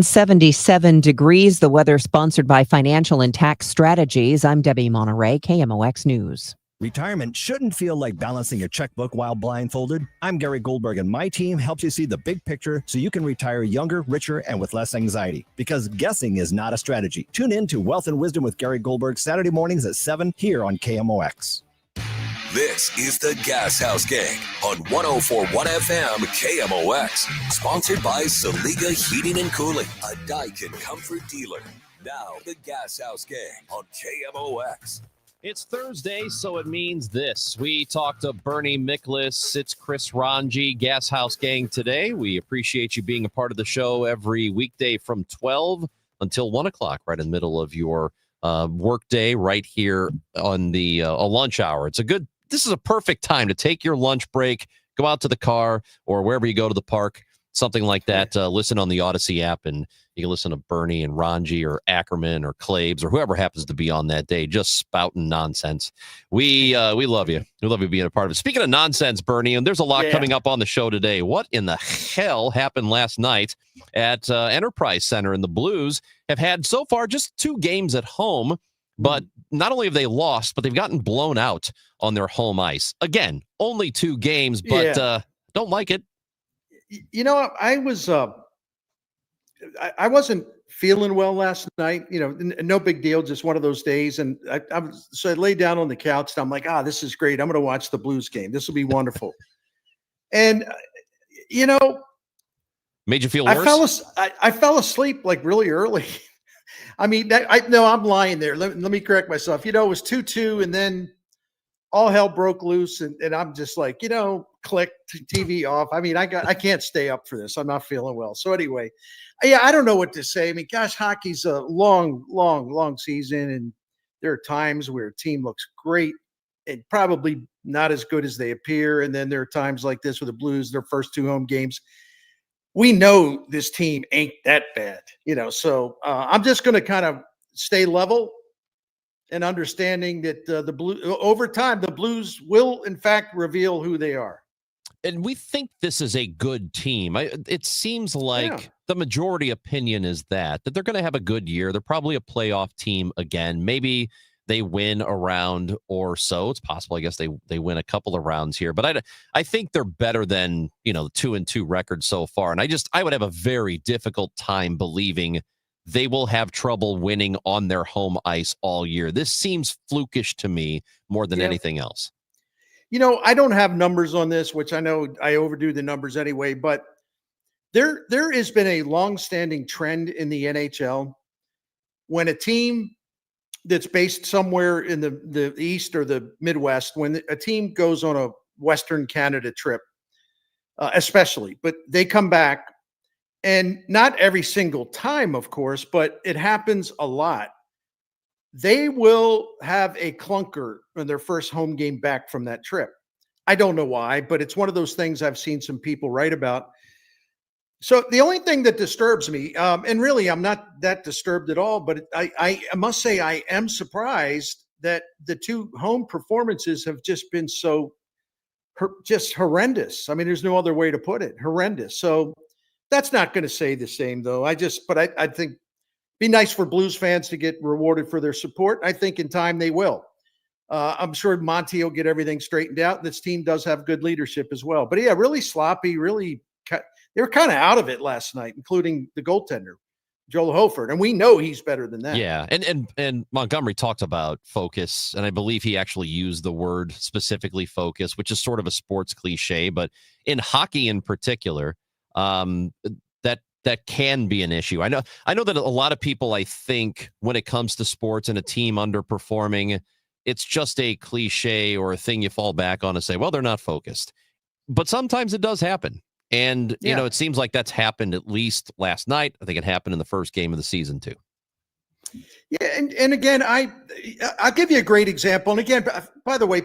77 degrees. The weather sponsored by Financial and Tax Strategies. I'm Debbie Monterey, KMOX News. Retirement shouldn't feel like balancing your checkbook while blindfolded. I'm Gary Goldberg, and my team helps you see the big picture so you can retire younger, richer, and with less anxiety. Because guessing is not a strategy. Tune in to Wealth and Wisdom with Gary Goldberg Saturday mornings at 7 here on KMOX. This is the Gashouse Gang on 104.1 FM KMOX. Sponsored by Saliga Heating and Cooling, a Daikin comfort dealer. Now, the Gashouse Gang on KMOX. It's Thursday, so it means this. We talked to Bernie Miklas. It's Chris Ranji, Gashouse Gang today. We appreciate you being a part of the show every weekday from 12 until 1 o'clock, right in the middle of your work day, right here on the lunch hour. This is a perfect time to take your lunch break, go out to the car or wherever you go to the park, something like that. Listen on the Odyssey app, and you can listen to Bernie and Ranji or Ackerman or Claves or whoever happens to be on that day, just spouting nonsense. We love you. We love you being a part of it. Speaking of nonsense, Bernie, and there's a lot coming up on the show today. What in the hell happened last night at Enterprise Center? And the Blues have had so far just 2 games at home, but not only have they lost, but they've gotten blown out on their home ice. Again, only 2 games, but don't like it. You know, I wasn't feeling well last night. You know, no big deal, just one of those days. And so I laid down on the couch and I'm like, this is great. I'm going to watch the Blues game. This will be wonderful. And, you know, made you feel worse? I fell asleep like really early. I mean, I'm lying there. Let me correct myself. You know, it was 2-2 and then all hell broke loose. And I'm just like, click TV off. I mean, I can't stay up for this. I'm not feeling well. So anyway, I don't know what to say. I mean, gosh, hockey's a long season. And there are times where a team looks great and probably not as good as they appear. And then there are times like this with the Blues, their first 2 home games. We know this team ain't that bad, so I'm just going to kind of stay level and understanding that over time, the Blues will in fact reveal who they are. And we think this is a good team. It seems like the majority opinion is that they're going to have a good year. They're probably a playoff team again. Maybe they win a round or so. It's possible. I guess they win a couple of rounds here, but I think they're better than, the 2-2 record so far. And I would have a very difficult time believing they will have trouble winning on their home ice all year. This seems flukish to me more than anything else. I don't have numbers on this, which I know I overdo the numbers anyway, but there has been a long-standing trend in the NHL when a team that's based somewhere in the East or the Midwest, when a team goes on a Western Canada trip, especially, but they come back, and not every single time, of course, but it happens a lot. They will have a clunker in their first home game back from that trip. I don't know why, but it's one of those things I've seen some people write about. So the only thing that disturbs me, and really I'm not that disturbed at all, but I must say I am surprised that the 2 home performances have just been so just horrendous. I mean, there's no other way to put it. Horrendous. So that's not going to say the same, though. I think it'd be nice for Blues fans to get rewarded for their support. I think in time they will. I'm sure Monty will get everything straightened out. This team does have good leadership as well. But yeah, really sloppy, they were kind of out of it last night, including the goaltender, Joel Hofer. And we know he's better than that. Yeah. And Montgomery talked about focus. And I believe he actually used the word specifically focus, which is sort of a sports cliche. But in hockey in particular, that can be an issue. I know that a lot of people, I think, when it comes to sports and a team underperforming, it's just a cliche or a thing you fall back on and say, well, they're not focused. But sometimes it does happen. And, it seems like that's happened at least last night. I think it happened in the first game of the season, too. Yeah. And again, I'll give you a great example. And again, by the way,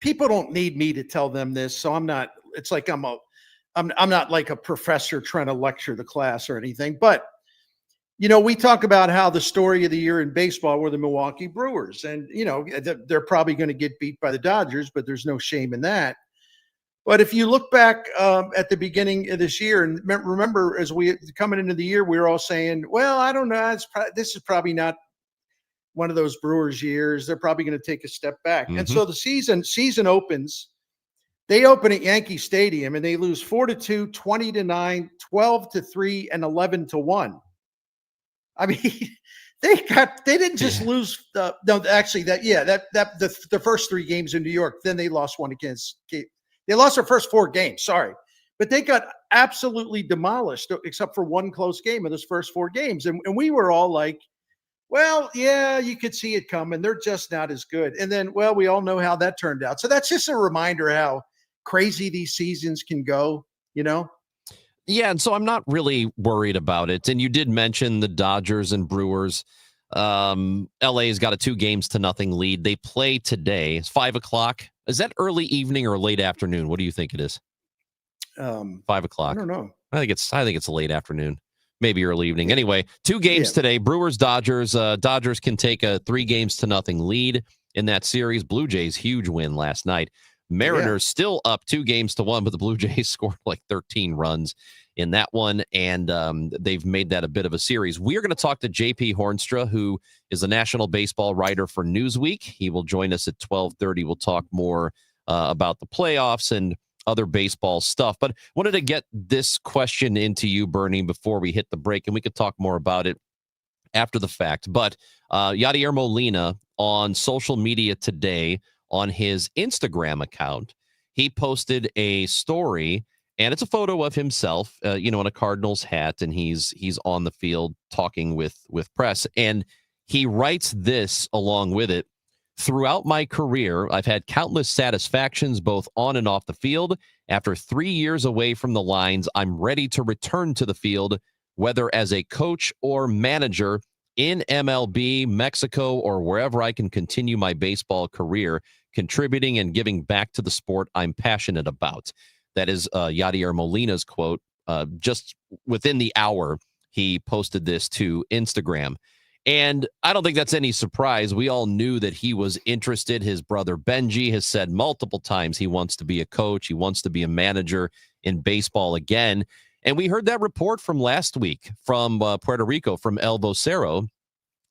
people don't need me to tell them this. So I'm not like a professor trying to lecture the class or anything. But, we talk about how the story of the year in baseball were the Milwaukee Brewers. And, they're probably going to get beat by the Dodgers, but there's no shame in that. But if you look back at the beginning of this year, and remember, as we coming into the year, we were all saying, "Well, I don't know. This is probably not one of those Brewers years. They're probably going to take a step back." And Mm-hmm. so the season opens. They open at Yankee Stadium and they lose 4-2, 20-9, 12-3, and 11-1. I mean, they didn't just lose no, actually the first 3 games in New York, then they lost one against they lost their first 4 games, sorry. But they got absolutely demolished except for one close game in those first 4 games. And we were all like, well, yeah, you could see it coming. They're just not as good. And then, well, we all know how that turned out. So that's just a reminder how crazy these seasons can go, you know? Yeah, and so I'm not really worried about it. And you did mention the Dodgers and Brewers. LA's got a 2-0 lead. They play today. It's 5:00. Is that early evening or late afternoon? What do you think it is? 5:00. I don't know. I think it's late afternoon, maybe early evening. Anyway, 2 games today. Brewers, Dodgers. Dodgers can take a 3-0 lead in that series. Blue Jays huge win last night. Mariners still up 2-1, but the Blue Jays scored like 13 runs in that one, and they've made that a bit of a series. We are going to talk to JP Hornstra, who is a national baseball writer for Newsweek. He will join us at 12:30. We'll talk more about the playoffs and other baseball stuff. But wanted to get this question into you, Bernie, before we hit the break, and we could talk more about it after the fact. But Yadier Molina on social media today, on his Instagram account, he posted a story, and it's a photo of himself, in a Cardinals hat, and he's on the field talking with press, and he writes this along with it: "Throughout my career, I've had countless satisfactions both on and off the field. After 3 years away from the lines, I'm ready to return to the field, whether as a coach or manager in MLB, Mexico, or wherever I can continue my baseball career, contributing and giving back to the sport I'm passionate about." That is Yadier Molina's quote. Just within the hour, he posted this to Instagram. And I don't think that's any surprise. We all knew that he was interested. His brother Benji has said multiple times he wants to be a coach. He wants to be a manager in baseball again. And we heard that report from last week from Puerto Rico, from El Vocero,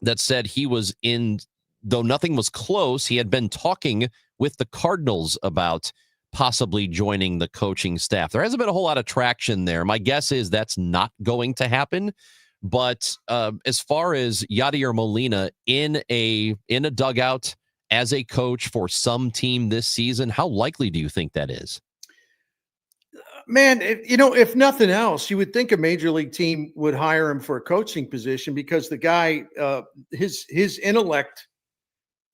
that said he was in, though nothing was close, he had been talking with the Cardinals about possibly joining the coaching staff. There hasn't been a whole lot of traction there. My guess is that's not going to happen. But as far as Yadier Molina in a dugout as a coach for some team this season, how likely do you think that is? Man, if nothing else, you would think a major league team would hire him for a coaching position, because the guy, his intellect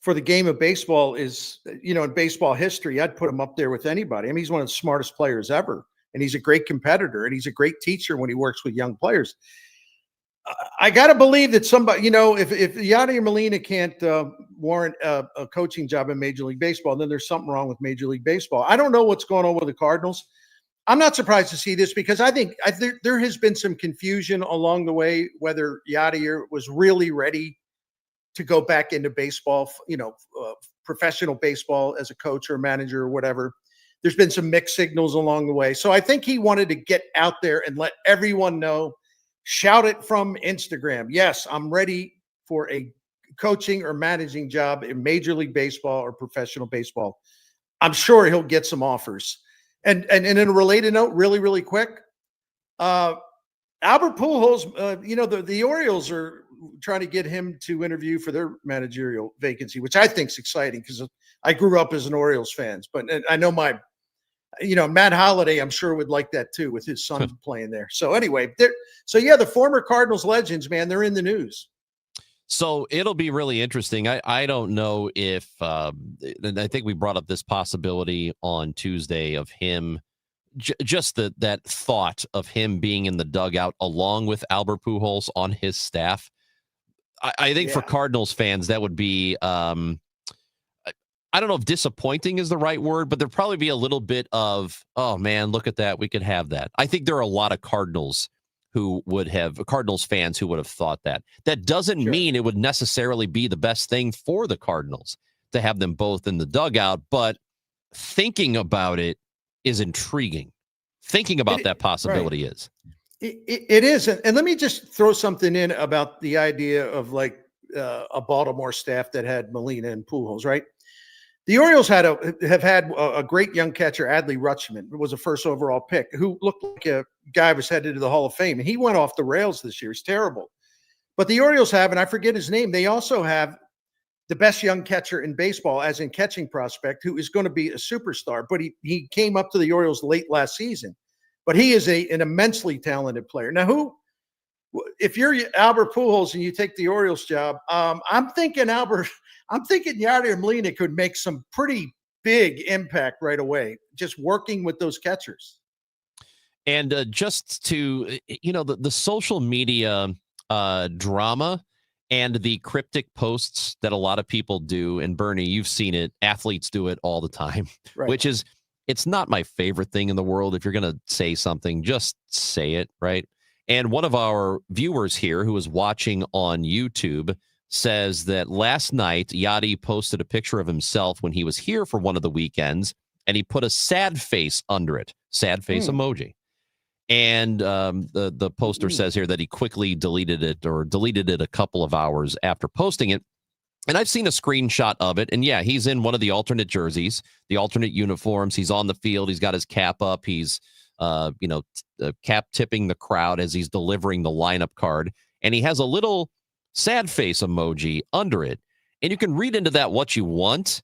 for the game of baseball is, in baseball history, I'd put him up there with anybody. I mean, he's one of the smartest players ever, and he's a great competitor, and he's a great teacher when he works with young players. I got to believe that somebody, if Yadier Molina can't warrant a coaching job in Major League Baseball, then there's something wrong with Major League Baseball. I don't know what's going on with the Cardinals. I'm not surprised to see this, because I think there has been some confusion along the way whether Yadier was really ready to go back into baseball, professional baseball as a coach or manager or whatever. There's been some mixed signals along the way. So I think he wanted to get out there and let everyone know, shout it from Instagram. Yes, I'm ready for a coaching or managing job in Major League Baseball or professional baseball. I'm sure he'll get some offers. And in a related note, really, really quick, Albert Pujols, the Orioles are trying to get him to interview for their managerial vacancy, which I think is exciting, because I grew up as an Orioles fan. But I know Matt Holliday, I'm sure, would like that too, with his son playing there. So anyway, the former Cardinals legends, man, they're in the news. So it'll be really interesting. I don't know if, and I think we brought up this possibility on Tuesday of him, just that thought of him being in the dugout along with Albert Pujols on his staff. I think for Cardinals fans, that would be, I don't know if disappointing is the right word, but there'd probably be a little bit of, oh man, look at that, we could have that. I think there are a lot of Cardinals fans who would have thought that. That doesn't mean it would necessarily be the best thing for the Cardinals to have them both in the dugout, but thinking about it, is intriguing. Thinking about that possibility is. It is. And let me just throw something in about the idea of like a Baltimore staff that had Molina and Pujols, right? The Orioles have had a great young catcher, Adley Rutschman, who was a first overall pick, who looked like a guy was headed to the Hall of Fame. And he went off the rails this year. He's terrible. But the Orioles have, and I forget his name, they also have the best young catcher in baseball, as in catching prospect, who is going to be a superstar. But he came up to the Orioles late last season. But he is an immensely talented player. Now, if you're Albert Pujols and you take the Orioles job, I'm thinking Yadier Molina could make some pretty big impact right away, just working with those catchers. And just to, the social media drama and the cryptic posts that a lot of people do, and Bernie, you've seen it, athletes do it all the time, right. Which is, it's not my favorite thing in the world. If you're going to say something, just say it, right? And one of our viewers here who is watching on YouTube says that last night, Yadi posted a picture of himself when he was here for one of the weekends, and he put a sad face under it, sad face emoji. And the poster says here that he quickly deleted it a couple of hours after posting it. And I've seen a screenshot of it. And yeah, he's in one of the alternate jerseys, the alternate uniforms. He's on the field. He's got his cap up. He's, cap tipping the crowd as he's delivering the lineup card. And he has a little sad face emoji under it. And you can read into that what you want.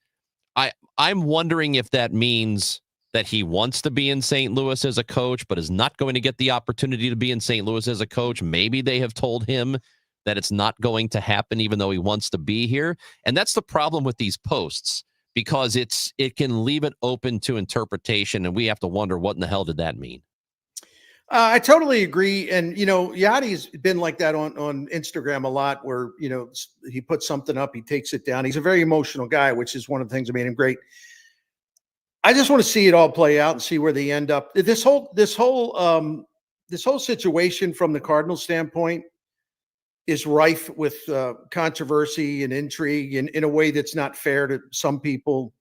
I'm wondering if that means that he wants to be in St. Louis as a coach, but is not going to get the opportunity to be in St. Louis as a coach. Maybe they have told him that it's not going to happen, even though he wants to be here. And that's the problem with these posts, because it can leave it open to interpretation, and we have to wonder, what in the hell did that mean? I totally agree. And, Yadi's been like that on Instagram a lot, where, he puts something up, he takes it down. He's a very emotional guy, which is one of the things that made him great. I just want to see it all play out and see where they end up. This whole situation from the Cardinals standpoint is rife with controversy and intrigue in a way that's not fair to some people.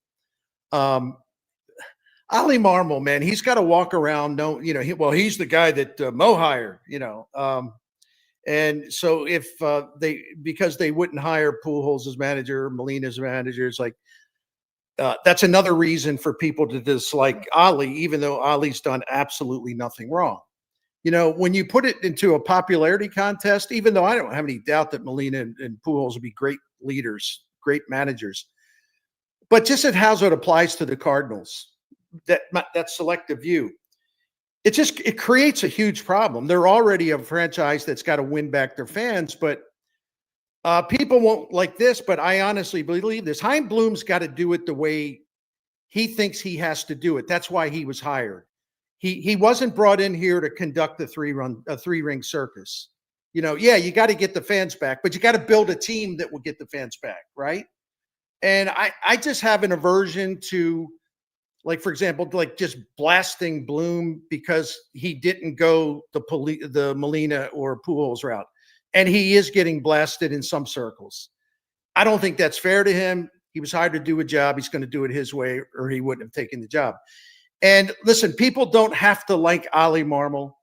Oli Marmol, man, he's got to walk around. He's the guy that Mo hired, and so if because they wouldn't hire Pujols as manager, Molina as manager, it's like that's another reason for people to dislike Oli, even though Oli's done absolutely nothing wrong. When you put it into a popularity contest, even though I don't have any doubt that Molina and Pujols would be great leaders, great managers, but just at how it applies to the Cardinals, that selective view, it creates a huge problem. They're already a franchise that's got to win back their fans, but people won't like this. But I honestly believe this. Chaim Bloom's got to do it the way he thinks he has to do it. That's why he was hired. He wasn't brought in here to conduct a three-ring circus. You got to get the fans back, but you got to build a team that will get the fans back, right? And I just have an aversion to, like, for example, like just blasting Bloom because he didn't go the Molina or Pujols route, and he is getting blasted in some circles. I don't think that's fair to him. He was hired to do a job. He's going to do it his way, or he wouldn't have taken the job. And listen, people don't have to like Oli Marmol,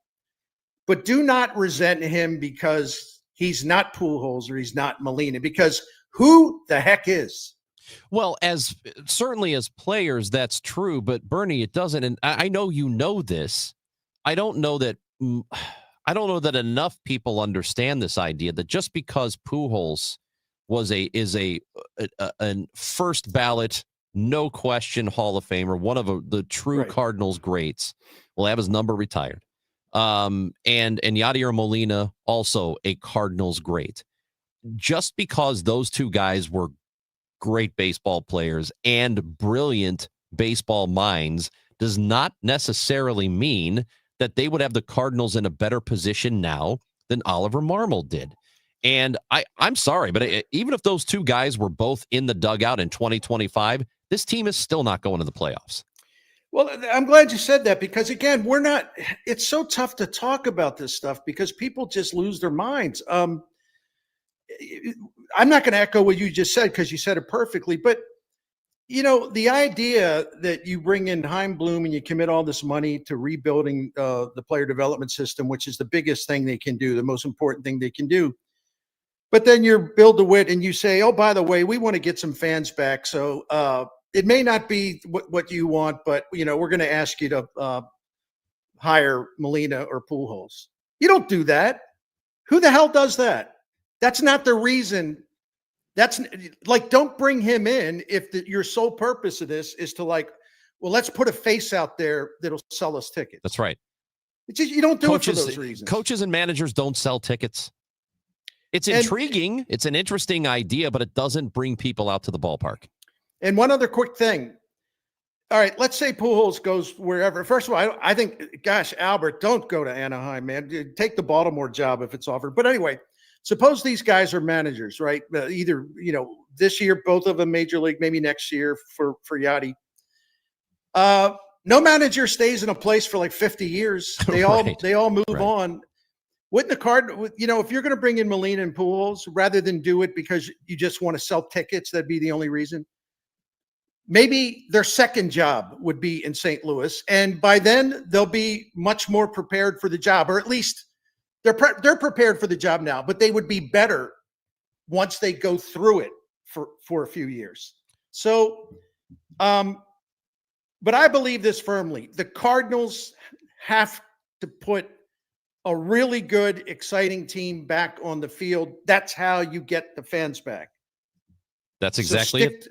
but do not resent him because he's not Pujols or he's not Molina, because who the heck is? Well, certainly as players, that's true. But Bernie, it doesn't. And I know this. I don't know that enough people understand this idea that just because Pujols is a first ballot, no question Hall of Famer, one of the true Cardinals greats, will have his number retired. And Yadier Molina, also a Cardinals great. Just because those two guys were great baseball players and brilliant baseball minds does not necessarily mean that they would have the Cardinals in a better position now than Oliver Marmol did. And I'm sorry, but even if those two guys were both in the dugout in 2025, this team is still not going to the playoffs. Well, I'm glad you said that, because again, it's so tough to talk about this stuff because people just lose their minds. I'm not going to echo what you just said because you said it perfectly, but The idea that you bring in Heim Bloom and you commit all this money to rebuilding the player development system, which is the biggest thing they can do, the most important thing they can do. But then you're Bill DeWitt and you say, oh, by the way, we want to get some fans back. So it may not be what you want, but, we're going to ask you to hire Molina or Pujols. You don't do that. Who the hell does that? That's not the reason. That's like, don't bring him in if your sole purpose of this is to let's put a face out there that'll sell us tickets. That's right. It's just, you don't do it for those reasons. Coaches and managers don't sell tickets. It's intriguing. It's an interesting idea, but it doesn't bring people out to the ballpark. And one other quick thing. All right, let's say Pujols goes wherever. First of all, I think, gosh, Albert, don't go to Anaheim, man. Take the Baltimore job if it's offered. But anyway, suppose these guys are managers, right? Either, this year, both of them major league, maybe next year for Yachty. No manager stays in a place for like 50 years. They all move on. Wouldn't the card, if you're going to bring in Molina and Pujols, rather than do it because you just want to sell tickets, that'd be the only reason. Maybe their second job would be in St. Louis, and by then they'll be much more prepared for the job, or at least they're prepared for the job now. But they would be better once they go through it for a few years. So, but I believe this firmly: the Cardinals have to put a really good, exciting team back on the field. That's how you get the fans back. That's exactly it.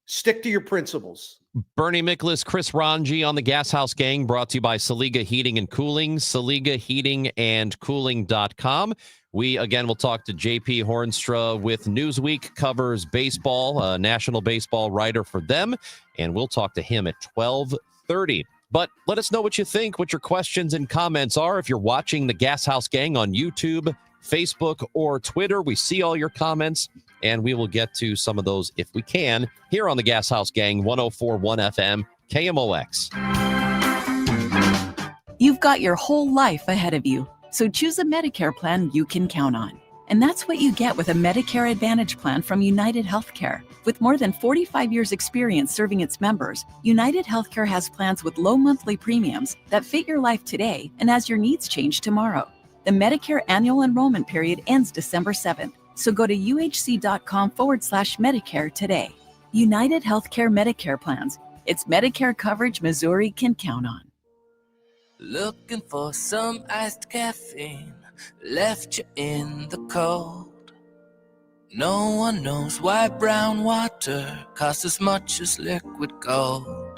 Stick to your principles. Bernie Miklasz, Chris Ranji on the Gashouse Gang, brought to you by Saliga Heating and Cooling, SaligaHeatingandCooling.com. We, again, will talk to JP Hornstra with Newsweek, covers baseball, national baseball writer for them, and we'll talk to him at 12:30. But let us know what you think, what your questions and comments are. If you're watching the Gashouse Gang on YouTube, Facebook, or Twitter, we see all your comments, and we will get to some of those if we can here on the Gashouse Gang, 104.1 FM, KMOX. You've got your whole life ahead of you, so choose a Medicare plan you can count on. And that's what you get with a Medicare Advantage plan from United Healthcare. With more than 45 years experience serving its members, United Healthcare has plans with low monthly premiums that fit your life today and as your needs change tomorrow. The Medicare annual enrollment period ends December 7th, so go to uhc.com/Medicare today. United Healthcare Medicare plans. It's Medicare coverage Missouri can count on. Looking for some iced caffeine, left you in the cold. No one knows why brown water costs as much as liquid gold.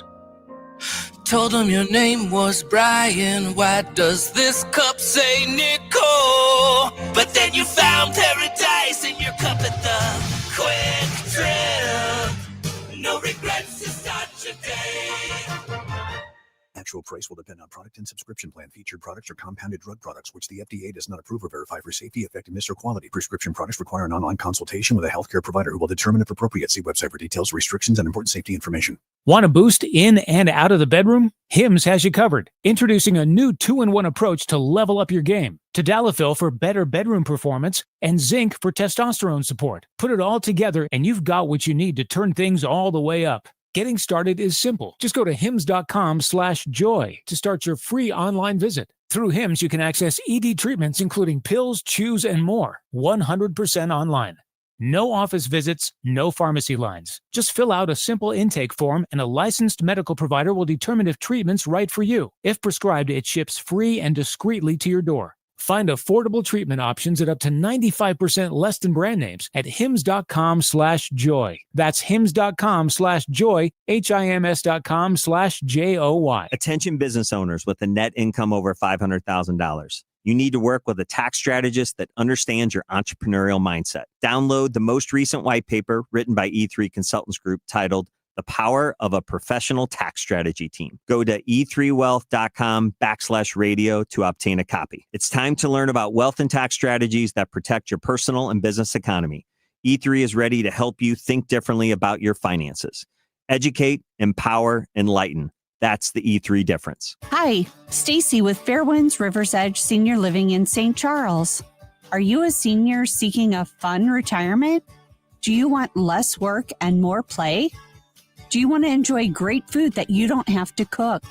Told him your name was Brian, why does this cup say Nicole? But then you found paradise in your cup at the Quick Trip. No regrets to start your day. Actual price will depend on product and subscription plan. Featured products are compounded drug products, which the FDA does not approve or verify for safety, effectiveness, or quality. Prescription products require an online consultation with a healthcare provider who will determine if appropriate. See website for details, restrictions, and important safety information. Want a boost in and out of the bedroom? Hims has you covered. Introducing a new 2-in-1 approach to level up your game. Tadalafil for better bedroom performance and zinc for testosterone support. Put it all together and you've got what you need to turn things all the way up. Getting started is simple. Just go to hims.com/joy to start your free online visit. Through Hims, you can access ED treatments, including pills, chews, and more, 100% online. No office visits, no pharmacy lines. Just fill out a simple intake form and a licensed medical provider will determine if treatment's right for you. If prescribed, it ships free and discreetly to your door. Find affordable treatment options at up to 95% less than brand names at hims.com/joy. That's hims.com/joy, HIMS.com/JOY. Attention business owners with a net income over $500,000. You need to work with a tax strategist that understands your entrepreneurial mindset. Download the most recent white paper written by E3 Consultants Group titled The Power of a Professional Tax Strategy Team. Go to e3wealth.com/radio to obtain a copy. It's time to learn about wealth and tax strategies that protect your personal and business economy. E3 is ready to help you think differently about your finances. Educate, empower, enlighten. That's the E3 difference. Hi, Stacy with Fairwinds River's Edge Senior Living in St. Charles. Are you a senior seeking a fun retirement? Do you want less work and more play? Do you want to enjoy great food that you don't have to cook?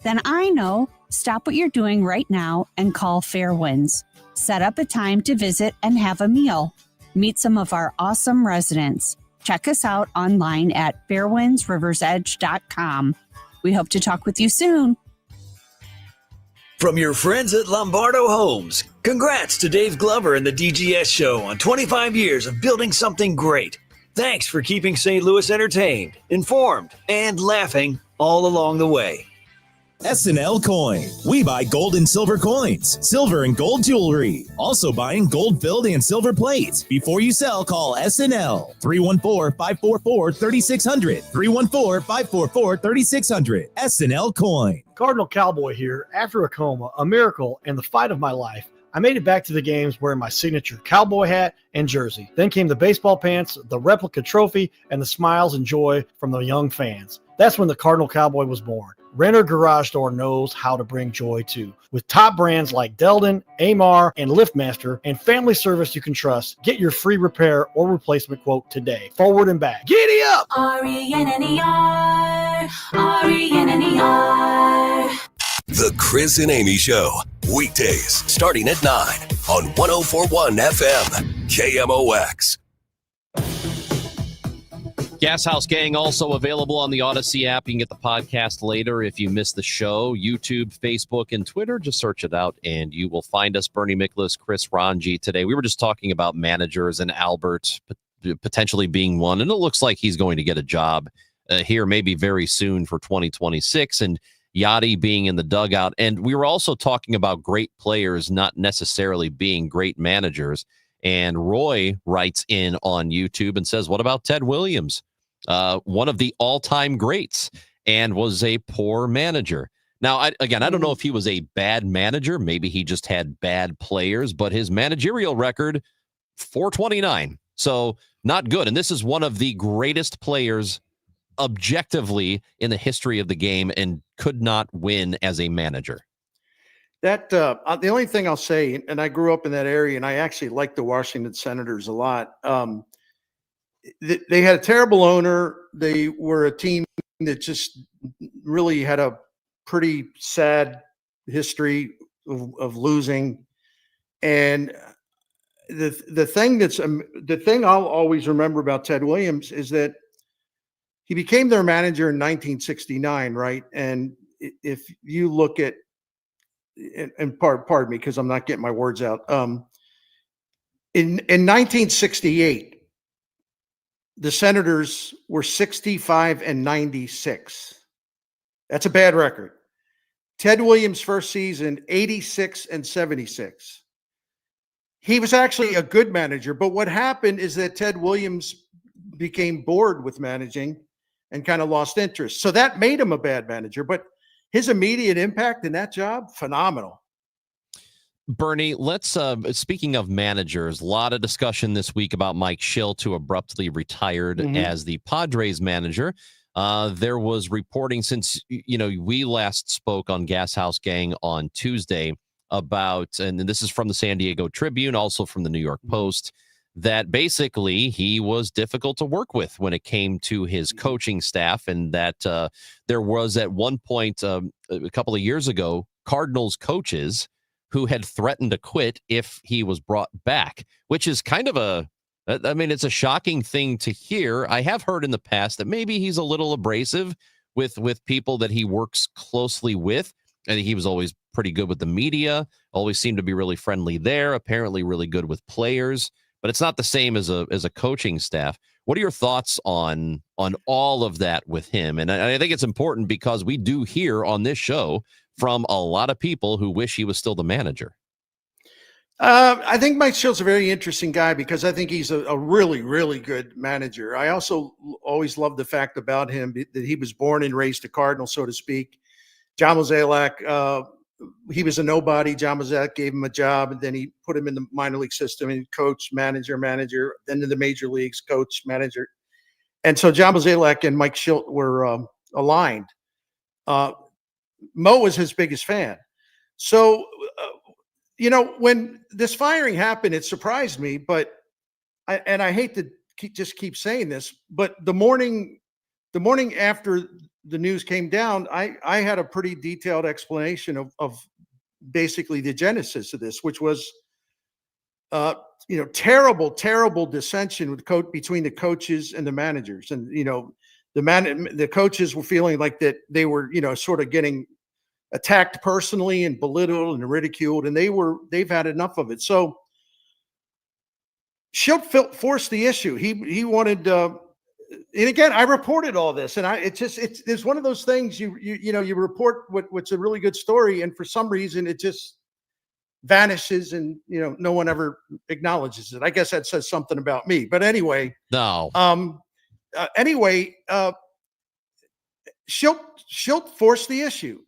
Then I know. Stop what you're doing right now and call Fairwinds. Set up a time to visit and have a meal. Meet some of our awesome residents. Check us out online at fairwindsriversedge.com. We hope to talk with you soon. From your friends at Lombardo Homes, congrats to Dave Glover and the DGS Show on 25 years of building something great. Thanks for keeping St. Louis entertained, informed, and laughing all along the way. SNL Coin. We buy gold and silver coins, silver and gold jewelry. Also buying gold filled and silver plates. Before you sell, call SNL 314-544-3600. 314-544-3600. SNL Coin. Cardinal Cowboy here. After a coma, a miracle, and the fight of my life, I made it back to the games wearing my signature cowboy hat and jersey. Then came the baseball pants, the replica trophy, and the smiles and joy from the young fans. That's when the Cardinal Cowboy was born. Renner Garage Door knows how to bring joy too. With top brands like Delden, Amar, and LiftMaster, and family service you can trust, get your free repair or replacement quote today. Forward and back. Giddy up! RENNER, RENNER. The Chris and Amy Show. Weekdays starting at 9 on 104.1 FM KMOX. Gashouse Gang also available on the Odyssey app. You can get the podcast later if you missed the show. YouTube, Facebook, and Twitter. Just search it out and you will find us. Bernie Miklasz, Chris Ranji today. We were just talking about managers and Albert potentially being one, and it looks like he's going to get a job here maybe very soon for 2026, and Yachty being in the dugout. And we were also talking about great players not necessarily being great managers. And Roy writes in on YouTube and says, what about Ted Williams? One of the all-time greats, and was a poor manager. Now, I don't know if he was a bad manager. Maybe he just had bad players, but his managerial record, 429. So not good. And this is one of the greatest players objectively in the history of the game, and could not win as a manager. That the only thing I'll say, and I grew up in that area, and I actually like the Washington Senators a lot. They had a terrible owner. They were a team that just really had a pretty sad history of losing. And the thing I'll always remember about Ted Williams is that he became their manager in 1969, right? And if you look at, and pardon me because I'm not getting my words out. In 1968, the Senators were 65-96. That's a bad record. Ted Williams' first season, 86-76. He was actually a good manager, but what happened is that Ted Williams became bored with managing and kind of lost interest. So that made him a bad manager, but his immediate impact in that job, phenomenal. Bernie, let's speaking of managers, a lot of discussion this week about Mike Schilt, who abruptly retired as the Padres manager. There was reporting since we last spoke on Gashouse Gang on Tuesday about, and this is from the San Diego Tribune, also from the New York Post, that basically he was difficult to work with when it came to his coaching staff, and that there was at one point a couple of years ago, Cardinals coaches who had threatened to quit if he was brought back, which is kind of it's a shocking thing to hear. I have heard in the past that maybe he's a little abrasive with people that he works closely with. I think he was always pretty good with the media, always seemed to be really friendly there, apparently really good with players. But it's not the same as a coaching staff. What are your thoughts on all of that with him? And I think it's important because we do hear on this show from a lot of people who wish he was still the manager. I think Mike Schilt's a very interesting guy because I think he's a really, really good manager. I also always loved the fact about him that he was born and raised a Cardinal, so to speak. John Mozeliak, he was a nobody. John Mozeliak gave him a job, and then he put him in the minor league system and coach, manager, then to the major leagues, coach, manager. And so John Mozeliak and Mike Schilt were aligned. Mo was his biggest fan. So, when this firing happened, it surprised me, but I hate to keep saying this, but the morning the morning after the news came down, I had a pretty detailed explanation of basically the genesis of this, which was, terrible dissension between the coaches and the managers. And, the coaches were feeling like that they were, sort of getting attacked personally and belittled and ridiculed, and they've had enough of it. So Schilt forced the issue. He wanted, and again, I reported all this, and it's one of those things you report what's a really good story, and for some reason it just vanishes, and no one ever acknowledges it. I guess that says something about me. But anyway, no. Schilt forced the issue.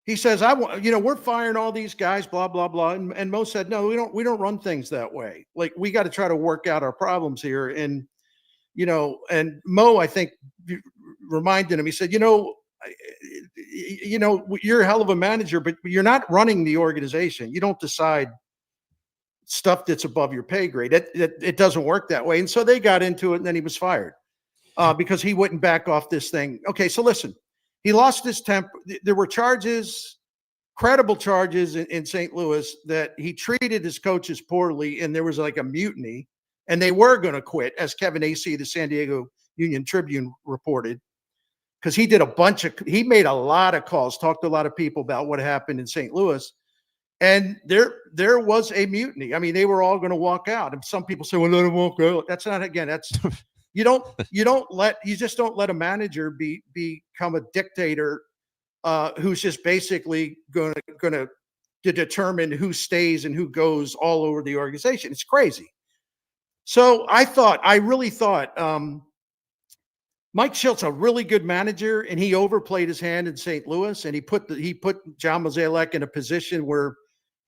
He says, we're firing all these guys, blah, blah, blah. And Mo said, no, we don't run things that way. Like, we got to try to work out our problems here. And, and Mo, I think, reminded him, he said, you're a hell of a manager, but you're not running the organization. You don't decide stuff that's above your pay grade. It doesn't work that way. And so they got into it, and then he was fired because he wouldn't back off this thing. Okay, so listen. He lost his temper. There were credible charges in St. Louis that he treated his coaches poorly, and there was like a mutiny, and they were going to quit, as Kevin Acee, the San Diego Union Tribune, reported, because he made a lot of calls, talked to a lot of people about what happened in St. Louis, and there was a mutiny. I mean, they were all going to walk out, and some people say, "Well, let them walk out." That's not, again, that's. You just don't let a manager become a dictator who's just basically going to determine who stays and who goes all over the organization. It's crazy. So I really thought Mike Schilt's a really good manager, and he overplayed his hand in St. Louis, and he put John Mozeliak in a position where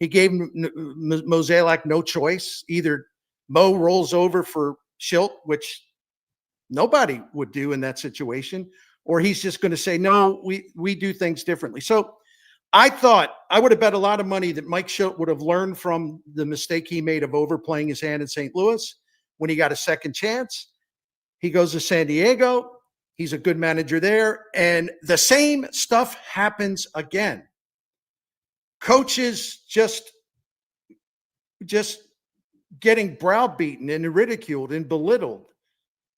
he gave Mozeliak no choice. Either Mo rolls over for Schilt, which nobody would do in that situation, or he's just going to say, no, we do things differently. So I thought I would have bet a lot of money that Mike Schilt would have learned from the mistake he made of overplaying his hand in St. Louis when he got a second chance. He goes to San Diego. He's a good manager there. And the same stuff happens again. Coaches just getting browbeaten and ridiculed and belittled.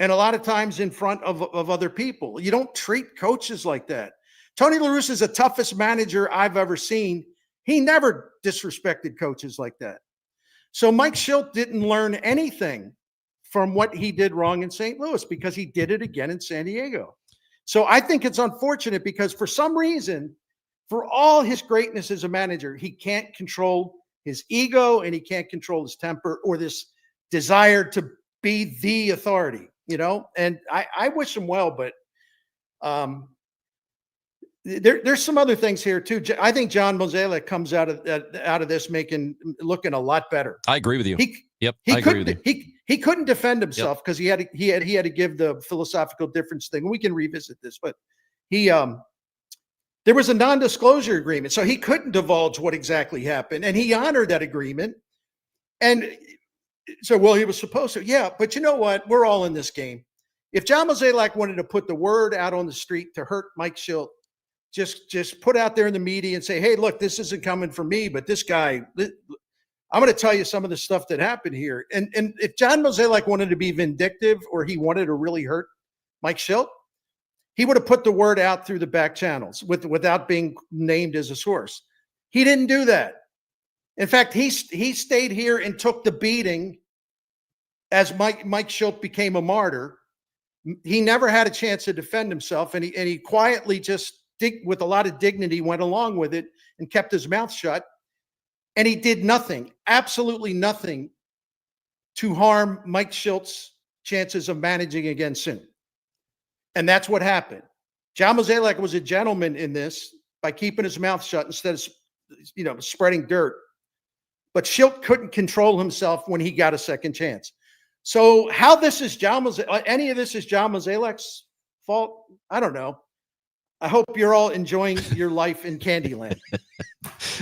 And a lot of times in front of other people. You don't treat coaches like that. Tony La Russa is the toughest manager I've ever seen. He never disrespected coaches like that. So Mike Schilt didn't learn anything from what he did wrong in St. Louis because he did it again in San Diego. So I think it's unfortunate because for some reason, for all his greatness as a manager, he can't control his ego and he can't control his temper or this desire to be the authority. And I wish him well, but there's some other things here too. I think John Mozeliak comes out of this looking a lot better. I agree with you. I agree with you. He couldn't defend himself because he had to give the philosophical difference thing. We can revisit this, but there was a non-disclosure agreement, so he couldn't divulge what exactly happened, and he honored that agreement. And so, well, he was supposed to. Yeah, but you know what? We're all in this game. If John Mozeliak wanted to put the word out on the street to hurt Mike Schilt, just put out there in the media and say, hey, look, this isn't coming from me, but this guy, I'm going to tell you some of the stuff that happened here. And if John Mozeliak wanted to be vindictive or he wanted to really hurt Mike Schilt, he would have put the word out through the back channels without being named as a source. He didn't do that. In fact, he stayed here and took the beating as Mike Schilt became a martyr. He never had a chance to defend himself, and he quietly just with a lot of dignity went along with it and kept his mouth shut. And he did nothing, absolutely nothing, to harm Mike Schilt's chances of managing again soon. And that's what happened. John Mozeliak was a gentleman in this by keeping his mouth shut instead of spreading dirt. But Schilt couldn't control himself when he got a second chance. So how this is any of this is John Mozeliak's fault, I don't know. I hope you're all enjoying your life in Candyland.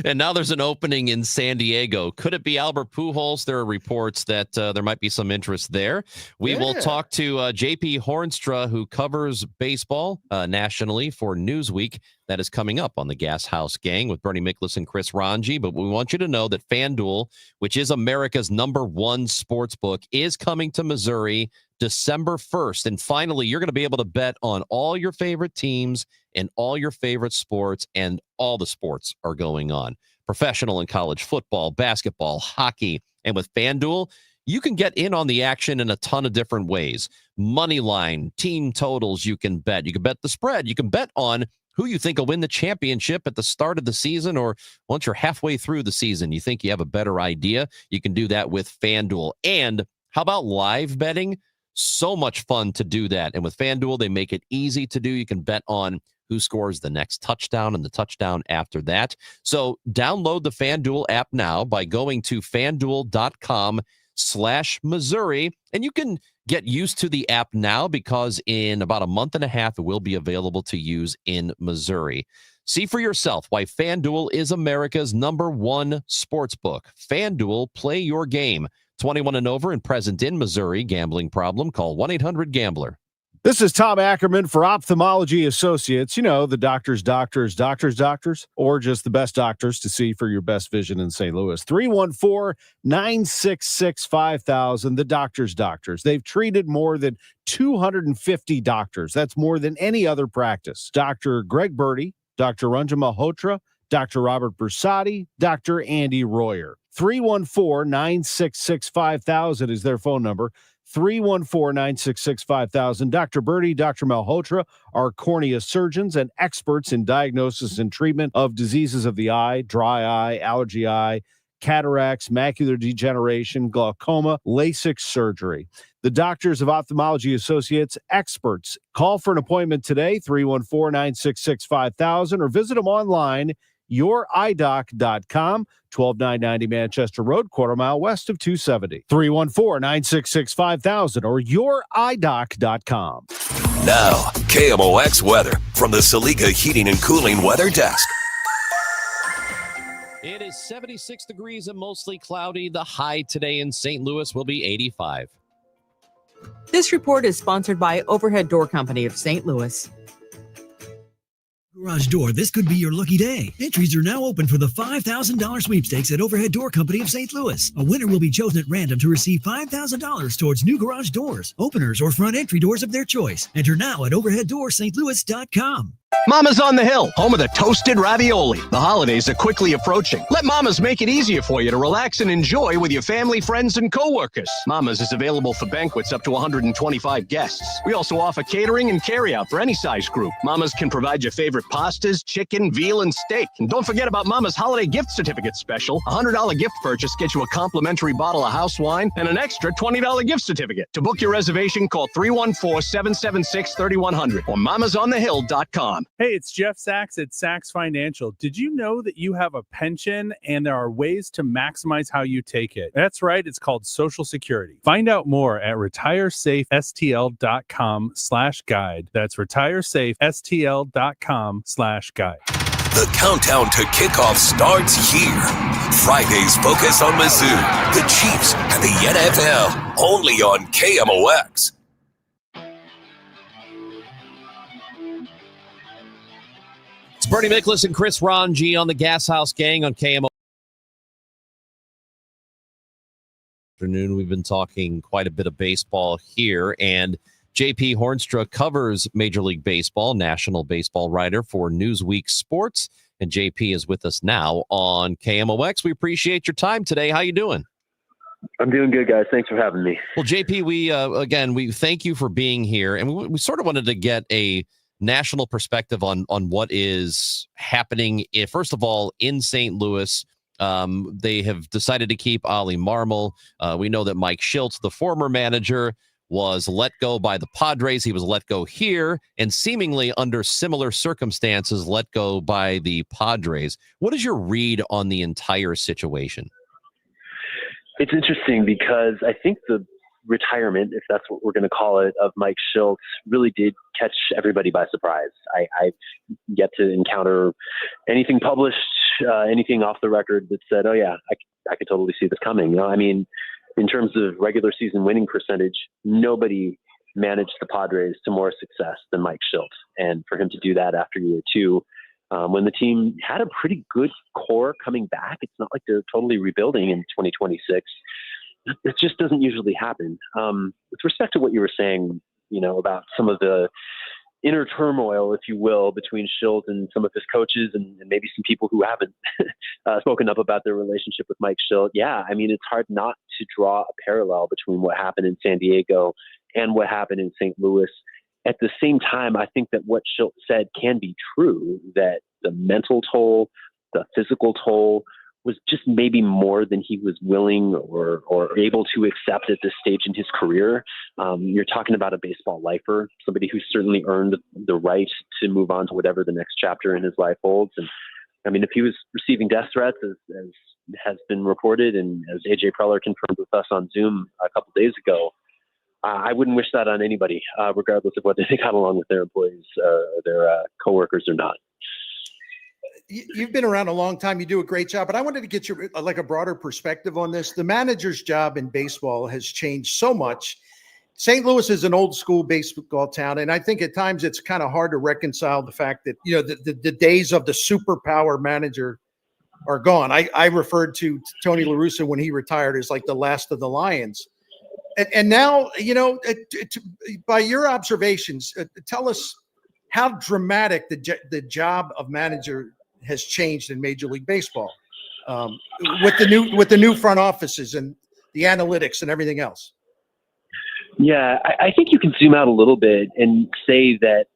And now there's an opening in San Diego. Could it be Albert Pujols? There are reports that there might be some interest there. We will talk to JP Hornstra, who covers baseball nationally for Newsweek. That is coming up on the Gashouse Gang with Bernie Miklasz and Chris Ranji. But we want you to know that FanDuel, which is America's #1 sports book, is coming to Missouri December 1st. And finally, you're going to be able to bet on all your favorite teams and all your favorite sports, and all the sports are going on. Professional and college football, basketball, hockey. And with FanDuel, you can get in on the action in a ton of different ways. Money line, team totals you can bet. You can bet the spread. You can bet on who you think will win the championship at the start of the season, or once you're halfway through the season, you think you have a better idea. You can do that with FanDuel. And how about live betting? So much fun to do that. And with FanDuel, they make it easy to do. You can bet on who scores the next touchdown and the touchdown after that. So download the FanDuel app now by going to FanDuel.com/Missouri. And you can get used to the app now, because in about a month and a half, it will be available to use in Missouri. See for yourself why FanDuel is America's #1 sportsbook. FanDuel, play your game. 21 and over and present in Missouri. Gambling problem? Call 1-800-GAMBLER. This is Tom Ackerman for Ophthalmology Associates. You know, the doctors, or just the best doctors to see for your best vision in St. Louis. 314-966-5000. The doctors. They've treated more than 250 doctors. That's more than any other practice. Dr. Greg Birdie, Dr. Ranjan Malhotra, Dr. Robert Bersati, Dr. Andy Royer. 314-966-5000 is their phone number. 314-966-5000. Dr. Birdie, Dr. Malhotra are cornea surgeons and experts in diagnosis and treatment of diseases of the eye, dry eye, allergy eye, cataracts, macular degeneration, glaucoma, LASIK surgery. The Doctors of Ophthalmology Associates, experts. Call for an appointment today, 314-966-5000, or visit them online, youridoc.com, 12990 Manchester Road, quarter-mile west of 270. 314-966-5000 or youridoc.com. Now, KMOX weather from the Saliga Heating and Cooling Weather Desk. It is 76 degrees and mostly cloudy. The high today in St. Louis will be 85. This report is sponsored by Overhead Door Company of St. Louis. Garage Door, this could be your lucky day. Entries are now open for the $5,000 sweepstakes at Overhead Door Company of St. Louis. A winner will be chosen at random to receive $5,000 towards new garage doors, openers, or front entry doors of their choice. Enter now at overheaddoorstlouis.com. Mama's on the Hill, home of the toasted ravioli. The holidays are quickly approaching. Let Mama's make it easier for you to relax and enjoy with your family, friends, and coworkers. Mama's is available for banquets up to 125 guests. We also offer catering and carryout for any size group. Mama's can provide your favorite pastas, chicken, veal, and steak. And don't forget about Mama's holiday gift certificate special. A $100 gift purchase gets you a complimentary bottle of house wine and an extra $20 gift certificate. To book your reservation, call 314-776-3100 or mamasonthehill.com. Hey, it's Jeff Sachs at Sachs Financial. Did you know that you have a pension and there are ways to maximize how you take it? That's right. It's called Social Security. Find out more at retiresafestl.com/guide. That's retiresafestl.com/guide. The countdown to kickoff starts here. Friday's focus on Mizzou, the Chiefs, and the NFL, only on KMOX. It's Bernie Miklasz and Chris Ranji on the Gashouse Gang on KMO. Afternoon, we've been talking quite a bit of baseball here, and JP Hornstra covers Major League Baseball, national baseball writer for Newsweek Sports, and JP is with us now on KMOX. We appreciate your time today. How you doing? I'm doing good, guys. Thanks for having me. Well, JP, we thank you for being here, and we sort of wanted to get a national perspective on what is happening. First of all, in St. Louis, they have decided to keep Ollie Marmol. We know that Mike Schiltz, the former manager, was let go by the Padres. He was let go here, and seemingly under similar circumstances, let go by the Padres. What is your read on the entire situation? It's interesting because I think the retirement, if that's what we're going to call it, of Mike Schultz really did catch everybody by surprise. I've yet to encounter anything published, anything off the record that said, oh yeah, I could totally see this coming. You know, I mean, in terms of regular season winning percentage, nobody managed the Padres to more success than Mike Schultz. And for him to do that after year two, when the team had a pretty good core coming back, it's not like they're totally rebuilding in 2026. It just doesn't usually happen. With respect to what you were saying, you know, about some of the inner turmoil, if you will, between Schultz and some of his coaches and maybe some people who haven't spoken up about their relationship with Mike Schultz. Yeah, I mean, it's hard not to draw a parallel between what happened in San Diego and what happened in St. Louis. At the same time, I think that what Schultz said can be true, that the mental toll, the physical toll was just maybe more than he was willing or able to accept at this stage in his career. You're talking about a baseball lifer, somebody who certainly earned the right to move on to whatever the next chapter in his life holds. And I mean, if he was receiving death threats, as has been reported, and as AJ Preller confirmed with us on Zoom a couple days ago, I wouldn't wish that on anybody, regardless of whether they got along with their employees, their coworkers or not. You've been around a long time. You do a great job, but I wanted to get your like a broader perspective on this. The manager's job in baseball has changed so much. St. Louis is an old school baseball town, and I think at times it's kind of hard to reconcile the fact that, you know, the days of the superpower manager are gone. I referred to Tony La Russa when he retired as like the last of the Lions. And now, you know, by your observations, tell us how dramatic the job of manager has changed in Major League Baseball with the new front offices and the analytics and everything else. Yeah, I think you can zoom out a little bit and say that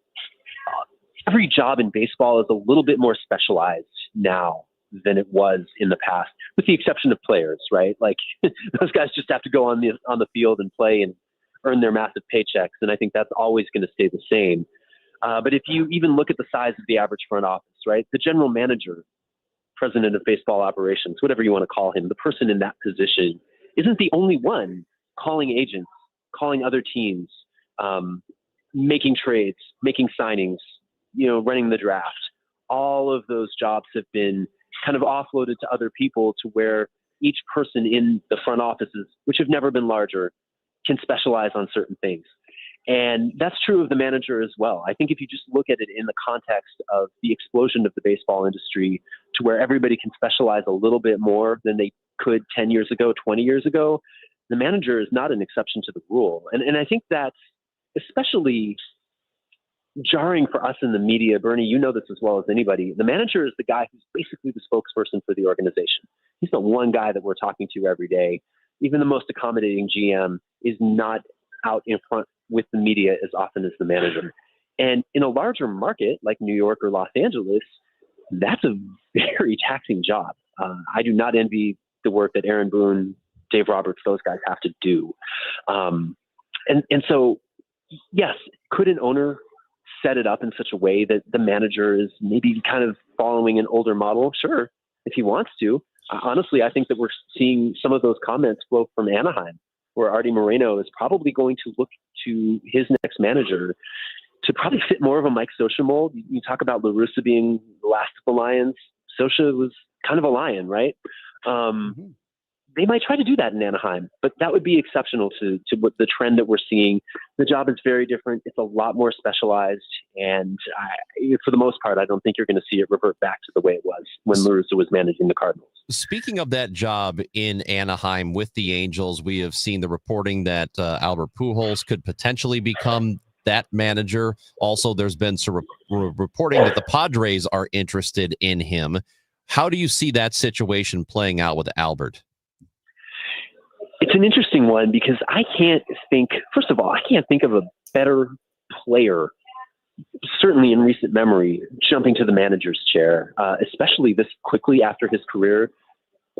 every job in baseball is a little bit more specialized now than it was in the past, with the exception of players, right? Like those guys just have to go on the field and play and earn their massive paychecks. And I think that's always going to stay the same. But if you even look at the size of the average front office, right? The general manager, president of baseball operations, whatever you want to call him, the person in that position isn't the only one calling agents, calling other teams, making trades, making signings, you know, running the draft. All of those jobs have been kind of offloaded to other people, to where each person in the front offices, which have never been larger, can specialize on certain things. And that's true of the manager as well. I think if you just look at it in the context of the explosion of the baseball industry, to where everybody can specialize a little bit more than they could 10 years ago, 20 years ago, the manager is not an exception to the rule. And I think that's especially jarring for us in the media. Bernie, you know this as well as anybody. The manager is the guy who's basically the spokesperson for the organization. He's the one guy that we're talking to every day. Even the most accommodating GM is not out in front with the media as often as the manager. And in a larger market like New York or Los Angeles, that's a very taxing job. I do not envy the work that Aaron Boone, Dave Roberts, those guys have to do. And so, yes, could an owner set it up in such a way that the manager is maybe kind of following an older model? Sure, if he wants to. Honestly, I think that we're seeing some of those comments flow from Anaheim, where Artie Moreno is probably going to look to his next manager to probably fit more of a Mike Scioscia mold. You talk about La Russa being the last of the Lions. Scioscia was kind of a lion, right? They might try to do that in Anaheim, but that would be exceptional to what the trend that we're seeing. The job is very different. It's a lot more specialized. And for the most part, I don't think you're going to see it revert back to the way it was when La Russa was managing the Cardinals. Speaking of that job in Anaheim with the Angels, we have seen the reporting that Albert Pujols could potentially become that manager. Also, there's been some reporting that the Padres are interested in him. How do you see that situation playing out with Albert? It's an interesting one because I can't think of a better player, certainly in recent memory, jumping to the manager's chair, especially this quickly after his career.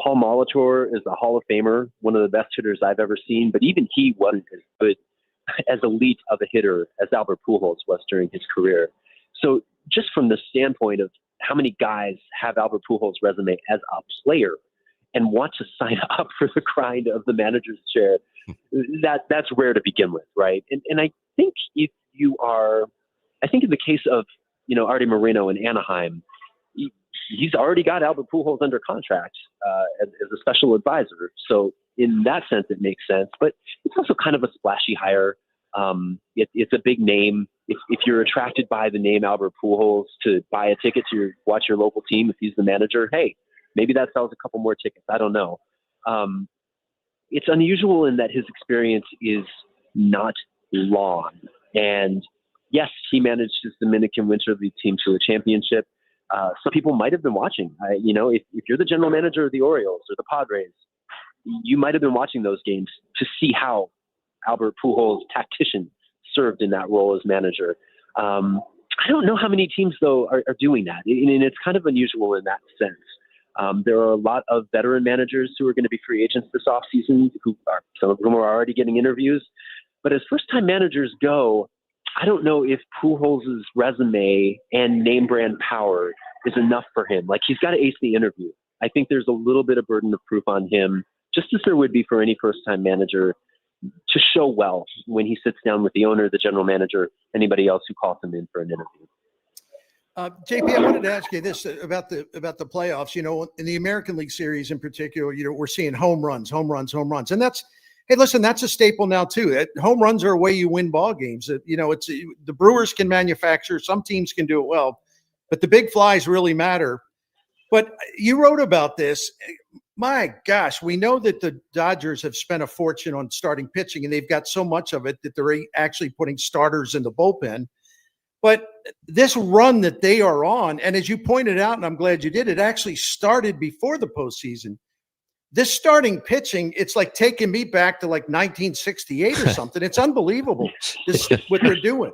Paul Molitor is a Hall of Famer, one of the best hitters I've ever seen, but even he wasn't as good, as elite of a hitter as Albert Pujols was during his career. So just from the standpoint of how many guys have Albert Pujols' resume as a player and want to sign up for the grind of the manager's chair, that's rare to begin with, right? And I think if you are, I think in the case of, Artie Moreno in Anaheim, he's already got Albert Pujols under contract as a special advisor. So in that sense, it makes sense. But it's also kind of a splashy hire. It's a big name. If you're attracted by the name Albert Pujols to buy a ticket to watch your local team, if he's the manager, hey, maybe that sells a couple more tickets. I don't know. It's unusual in that his experience is not long. And yes, he managed his Dominican Winter League team to a championship. Some people might have been watching. If you're the general manager of the Orioles or the Padres, you might have been watching those games to see how Albert Pujols, tactician, served in that role as manager. I don't know how many teams, though, are doing that. And it's kind of unusual in that sense. There are a lot of veteran managers who are going to be free agents this offseason, some of whom are already getting interviews. But as first-time managers go, I don't know if Pujols' resume and name brand power is enough for him. Like, he's got to ace the interview. I think there's a little bit of burden of proof on him, just as there would be for any first-time manager, to show well when he sits down with the owner, the general manager, anybody else who calls him in for an interview. JP, I wanted to ask you this about the playoffs. In the American League Series in particular, we're seeing home runs, and that's. Hey, listen, that's a staple now too. Home runs are a way you win ball games. It's the Brewers can manufacture. Some teams can do it well, but the big flies really matter. But you wrote about this. My gosh, we know that the Dodgers have spent a fortune on starting pitching, and they've got so much of it that they're actually putting starters in the bullpen. But this run that they are on, and as you pointed out, and I'm glad you did, it actually started before the postseason. This starting pitching, it's like taking me back to like 1968 or something. It's unbelievable what they're doing.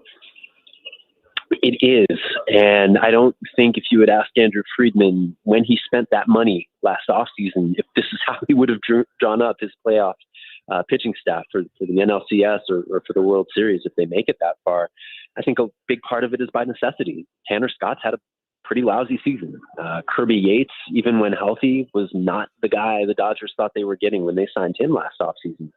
It is. And I don't think if you had asked Andrew Friedman when he spent that money last offseason, if this is how he would have drawn up his playoff pitching staff for the NLCS or for the World Series if they make it that far. I think a big part of it is by necessity. Tanner Scott's had a pretty lousy season. Kirby Yates, even when healthy, was not the guy the Dodgers thought they were getting when they signed him last offseason.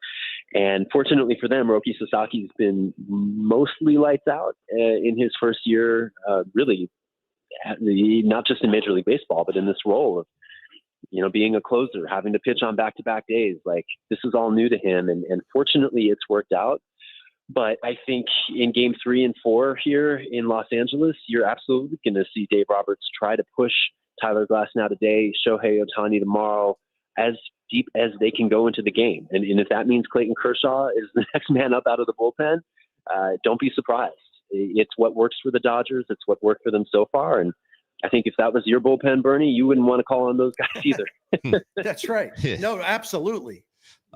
And fortunately for them, Roki Sasaki's been mostly lights out in his first year, really, not just in Major League Baseball, but in this role of, being a closer, having to pitch on back-to-back days. Like, this is all new to him, and fortunately it's worked out. But I think in game 3 and 4 here in Los Angeles, you're absolutely going to see Dave Roberts try to push Tyler Glasnow today, Shohei Ohtani tomorrow, as deep as they can go into the game. And if that means Clayton Kershaw is the next man up out of the bullpen, don't be surprised. It's what works for the Dodgers. It's what worked for them so far. And I think if that was your bullpen, Bernie, you wouldn't want to call on those guys either. That's right. No, absolutely.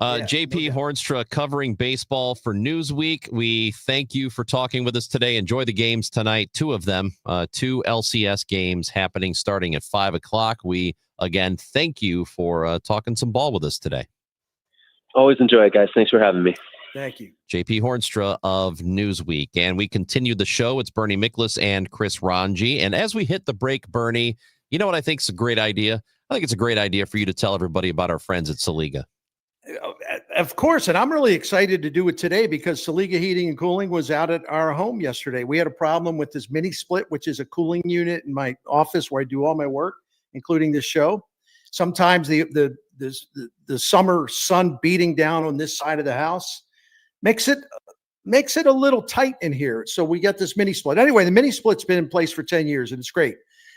JP Hornstra covering baseball for Newsweek. We thank you for talking with us today. Enjoy the games tonight. 2 of them, 2 LCS games happening starting at 5 o'clock. We, again, thank you for talking some ball with us today. Always enjoy it, guys. Thanks for having me. Thank you. JP Hornstra of Newsweek. And we continue the show. It's Bernie Miklasz and Chris Ranji. And as we hit the break, Bernie, you know what I think is a great idea? I think it's a great idea for you to tell everybody about our friends at Saliga. Of course, and I'm really excited to do it today because Saliga Heating and Cooling was out at our home yesterday. We had a problem with this mini split, which is a cooling unit in my office where I do all my work, including this show. Sometimes the summer sun beating down on this side of the house makes it a little tight in here. So we got this mini split. Anyway, the mini split's been in place for 10 years and it's great.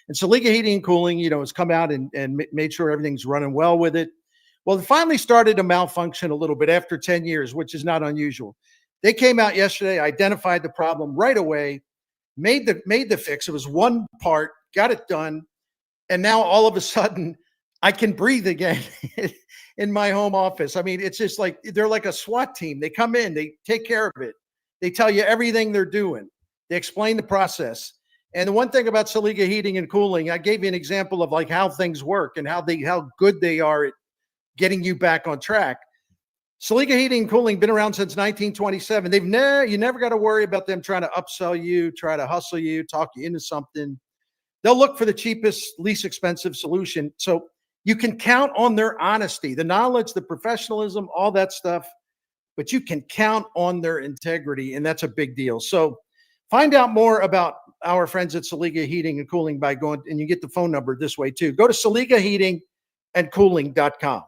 And Saliga Heating and Cooling, has come out and made sure everything's running well with it. Well, it finally started to malfunction a little bit after 10 years, which is not unusual. They came out yesterday, identified the problem right away, made the fix. It was one part, got it done. And now all of a sudden I can breathe again in my home office. I mean, it's just like, they're like a SWAT team. They come in, they take care of it. They tell you everything they're doing. They explain the process. And the one thing about Saliga Heating and Cooling, I gave you an example of like how things work and how good they are at getting you back on track. Saliga Heating and Cooling been around since 1927. You never got to worry about them trying to upsell you, try to hustle you, talk you into something. They'll look for the cheapest, least expensive solution. So you can count on their honesty, the knowledge, the professionalism, all that stuff. but you can count on their integrity, and that's a big deal. So find out more about our friends at Saliga Heating and Cooling by going, and you get the phone number this way too. Go to SaligaHeatingandCooling.com.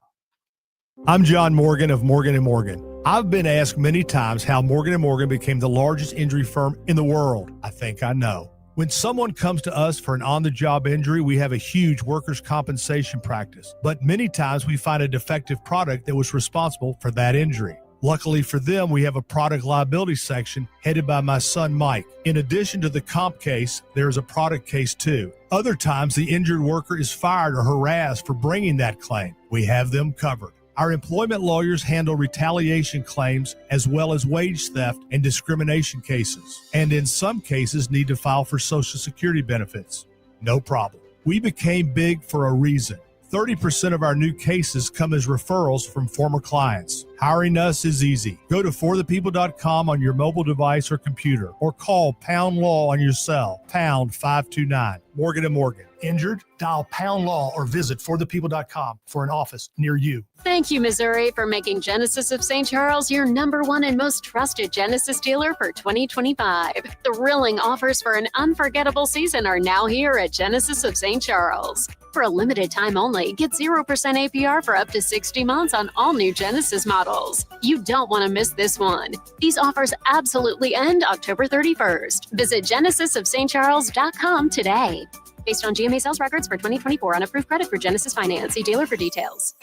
I'm John Morgan of Morgan & Morgan. I've been asked many times how Morgan & Morgan became the largest injury firm in the world. I think I know. When someone comes to us for an on-the-job injury, we have a huge workers' compensation practice. But many times we find a defective product that was responsible for that injury. Luckily for them, we have a product liability section headed by my son, Mike. In addition to the comp case, there is a product case too. Other times, the injured worker is fired or harassed for bringing that claim. We have them covered. Our employment lawyers handle retaliation claims as well as wage theft and discrimination cases, and in some cases need to file for Social Security benefits. No problem. We became big for a reason. 30% of our new cases come as referrals from former clients. Hiring us is easy. Go to forthepeople.com on your mobile device or computer, or call Pound Law on your cell, pound 529. Morgan & Morgan. Injured? Dial Pound Law or visit forthepeople.com for an office near you. Thank you, Missouri, for making Genesis of St. Charles your #1 and most trusted Genesis dealer for 2025. Thrilling offers for an unforgettable season are now here at Genesis of St. Charles. For a limited time only, get 0% APR for up to 60 months on all new Genesis models. You don't want to miss this one. These offers absolutely end October 31st. Visit genesisofstcharles.com today. Based on GMA sales records for 2024 on approved credit for Genesis Finance. See dealer for details.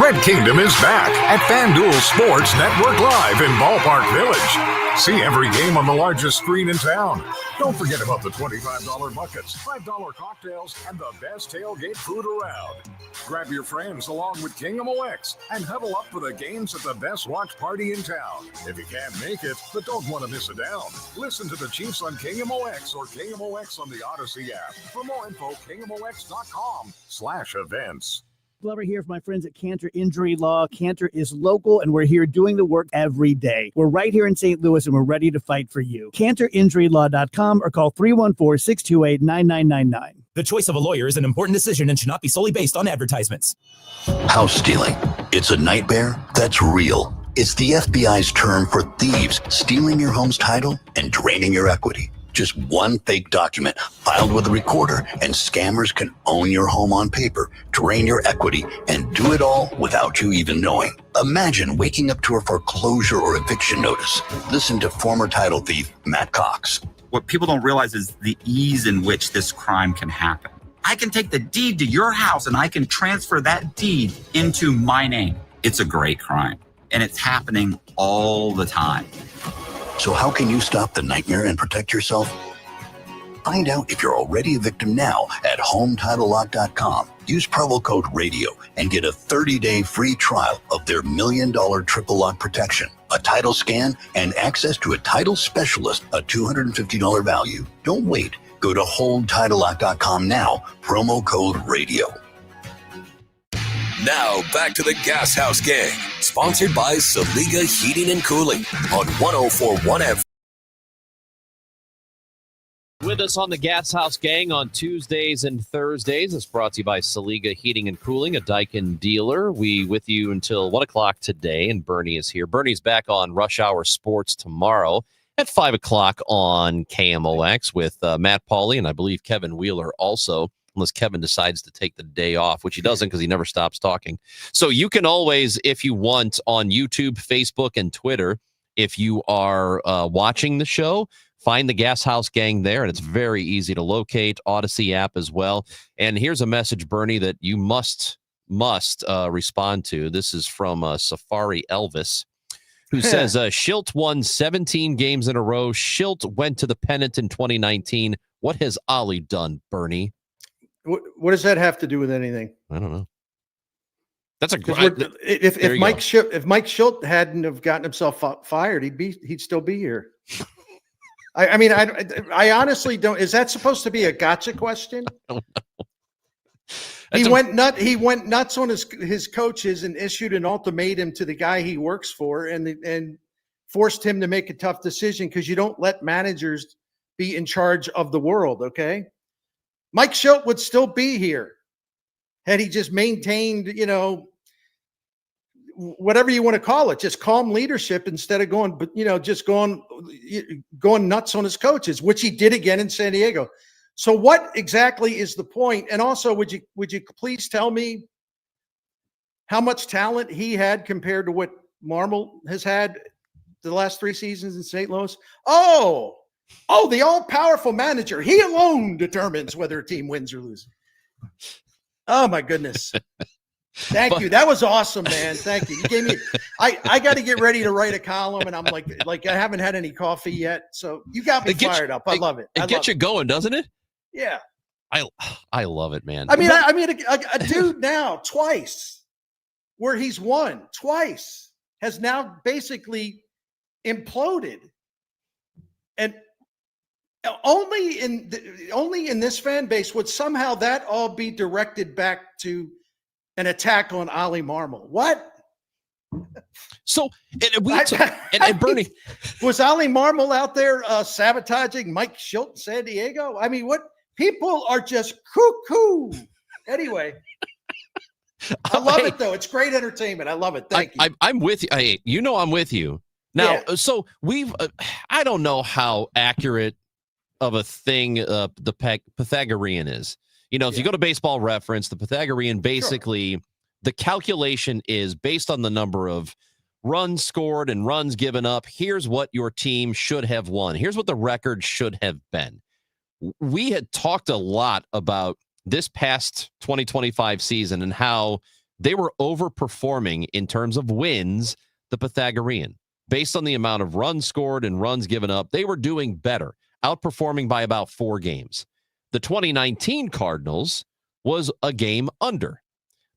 Red Kingdom is back at FanDuel Sports Network Live in Ballpark Village. See every game on the largest screen in town. Don't forget about the $25 buckets, $5 cocktails, and the best tailgate food around. Grab your friends along with KMOX and huddle up for the games at the best watch party in town. If you can't make it, but don't want to miss it down, listen to the Chiefs on KMOX or KMOX on the Odyssey app. For more info, KMOX.com/events. Glover here for my friends at Cantor Injury Law. Cantor is local, and we're here doing the work every day. We're right here in St. Louis, and we're ready to fight for you. CantorInjuryLaw.com or call 314-628-9999. The choice of a lawyer is an important decision and should not be solely based on advertisements. House stealing. It's a nightmare that's real. It's the FBI's term for thieves stealing your home's title and draining your equity. Just one fake document filed with a recorder, and scammers can own your home on paper, drain your equity, and do it all without you even knowing. Imagine waking up to a foreclosure or eviction notice. Listen to former title thief Matt Cox. What people don't realize is the ease in which this crime can happen. I can take the deed to your house and I can transfer that deed into my name. It's a great crime, and it's happening all the time. So how can you stop the nightmare and protect yourself? Find out if you're already a victim now at HomeTitleLock.com. Use promo code RADIO and get a 30-day free trial of their $1 million triple lock protection, a title scan, and access to a title specialist, a $250 value. Don't wait. Go to HomeTitleLock.com now, promo code RADIO. Now back to the Gashouse Gang, sponsored by Saliga Heating and Cooling on 104.1 FM. With us on the Gashouse Gang on Tuesdays and Thursdays. It's brought to you by Saliga Heating and Cooling, a Daikin dealer. We with you until 1 o'clock today, and Bernie is here. Bernie's back on Rush Hour Sports tomorrow at 5 o'clock on KMOX with Matt Pauley and I believe Kevin Wheeler also, unless Kevin decides to take the day off, which he doesn't because he never stops talking. So you can always, if you want, on YouTube, Facebook, and Twitter, if you are watching the show, find the Gashouse Gang there, and it's very easy to locate. Odyssey app as well. And here's a message, Bernie, that you must respond to. This is from Safari Elvis, who says, Schilt won 17 games in a row. Schilt went to the pennant in 2019. What has Ollie done, Bernie? What does that have to do with anything? I don't know. That's a great. If Mike Schilt hadn't have gotten himself fired, he'd still be here. I mean, I honestly don't. Is that supposed to be a gotcha question? I don't know. He went nuts on his coaches and issued an ultimatum to the guy he works for, and forced him to make a tough decision, because you don't let managers be in charge of the world. Okay. Mike Schilt would still be here had he just maintained, whatever you want to call it, just calm leadership instead of going, just going nuts on his coaches, which he did again in San Diego. So what exactly is the point? And also, would you please tell me how much talent he had compared to what Marmol has had the last 3 seasons in St. Louis? Oh, the all-powerful manager. He alone determines whether a team wins or loses. Oh my goodness. Thank you. That was awesome, man. Thank you. You gave me. I got to get ready to write a column, and I'm like I haven't had any coffee yet, so you got me fired up. I love it. It gets you going, doesn't it? Yeah. I love it, man. I mean, a dude now twice, where he's won twice, has now basically imploded, and only in this fan base would somehow that all be directed back to an attack on Ollie Marmol. What? So, and Bernie, was Ollie Marmol out there sabotaging Mike Schilt in San Diego? I mean, what? People are just cuckoo. Anyway, I love it though. It's great entertainment. I love it. Thank you. I'm with you. I'm with you. Now, so we've. I don't know how accurate of a thing the Pythagorean is. If you go to Baseball Reference, the Pythagorean basically the calculation is based on the number of runs scored and runs given up. Here's what your team should have won. Here's what the record should have been. We had talked a lot about this past 2025 season and how they were overperforming in terms of wins, the Pythagorean. Based on the amount of runs scored and runs given up, they were doing better, outperforming by about 4 games. The 2019 Cardinals was a game under.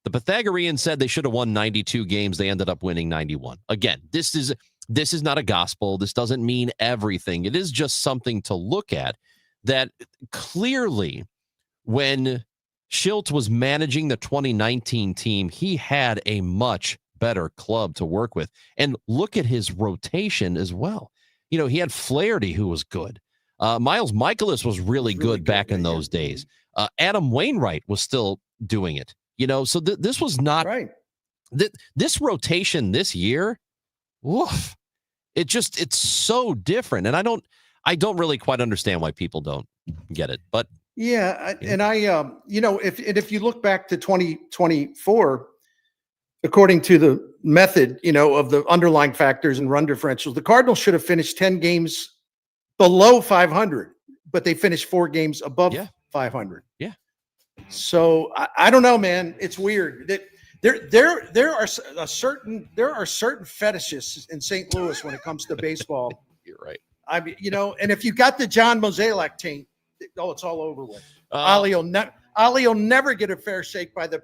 The Pythagorean said they should have won 92 games. They ended up winning 91. Again, this is not a gospel. This doesn't mean everything. It is just something to look at that clearly when Schilt was managing the 2019 team, he had a much better club to work with. And look at his rotation as well. He had Flaherty, who was good. Miles Michaelis was really good back in those days. Adam Wainwright was still doing it. So this was not right. This rotation this year, woof, it's so different. And I don't really quite understand why people don't get it. But if you look back to 2024, according to the method, of the underlying factors and run differentials, the Cardinals should have finished 10 games below 500, but they finished 4 games above 500. Yeah. So I don't know, man. It's weird that there are certain fetishes in St. Louis when it comes to baseball. You're right. I mean, and if you got the John Mozeliak taint, it's all over with. Ollie will never get a fair shake by the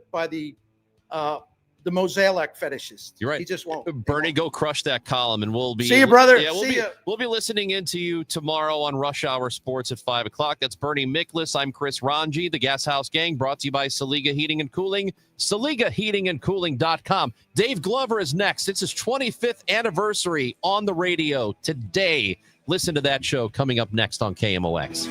Mozeliak fetishist. You're right. He just won't. Bernie, go crush that column, and we'll be. See you, brother. Yeah, we'll be listening into you tomorrow on Rush Hour Sports at 5:00. That's Bernie Miklas. I'm Chris Ranji. The Gashouse Gang, brought to you by Saliga Heating and Cooling. SaligaHeatingandCooling.com. Dave Glover is next. It's his 25th anniversary on the radio today. Listen to that show coming up next on KMOX.